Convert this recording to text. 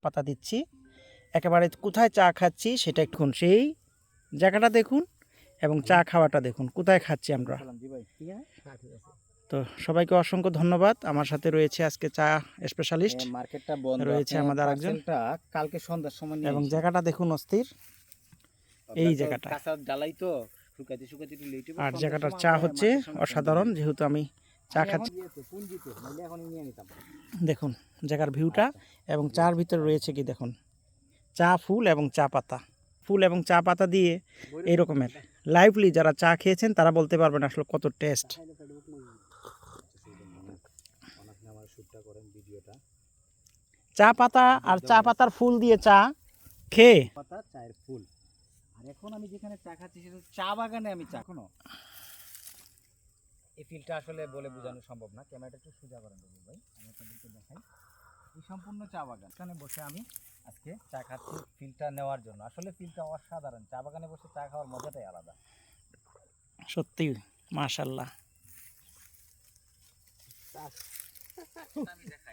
পাতা দিচ্ছি। একেবারে কোথায় চা খাচ্ছি সেটা একটু সেই জায়গাটা দেখুন এবং চা খাওয়াটা দেখুন কোথায় খাচ্ছি আমরা। তো সবাইকে অসংখ্য ধন্যবাদ। আমার সাথে রয়েছে আজকে চা স্পেশালিস্ট, মার্কেটটা বন্ধ, রয়েছে আমাদের আরেকজন। কালকে সন্ধ্যার সময় নিয়ে এবং জায়গাটা দেখুন অস্থির, এই জায়গাটা। কাঁচা জ্বালাই তো শুকাতে শুকাতে একটু লেট হবে। আর জায়গাটার চা হচ্ছে অসাধারণ, যেহেতু আমি চা খাচ্ছি। দেখুন জায়গার ভিউটা এবং চার ভিতরে রয়েছে কি দেখুন, চা ফুল এবং চা পাতা, ফুল এবং চা পাতা দিয়ে এই রকমের লাইভলি যারা চা খেয়েছেন তারা বলতে পারবেন আসলে কত টেস্ট। চা পাতা আর চা পাতার ফুল দিয়ে চা খেয়ে পাতা চায়ের ফুল। আর এখন আমি যেখানে চা খাচ্ছি সেটা চা বাগানে আমি চা এখনো এই ফিলটা আসলে বলে বোঝানো সম্ভব না। ক্যামেরাটা একটু সোজা করেন ভাই, আমি আপনাদেরকে দেখাই। এই সম্পূর্ণ চা বাগান, এখানে বসে আমি আজকে চা খাচ্ছি ফিলটা নেওয়ার জন্য। আসলে ফিলটা অসাধারণ, চা বাগানে বসে চা খাওয়ার মজাটাই আলাদা। সত্যি মাশাআল্লাহ। আমি দেখাই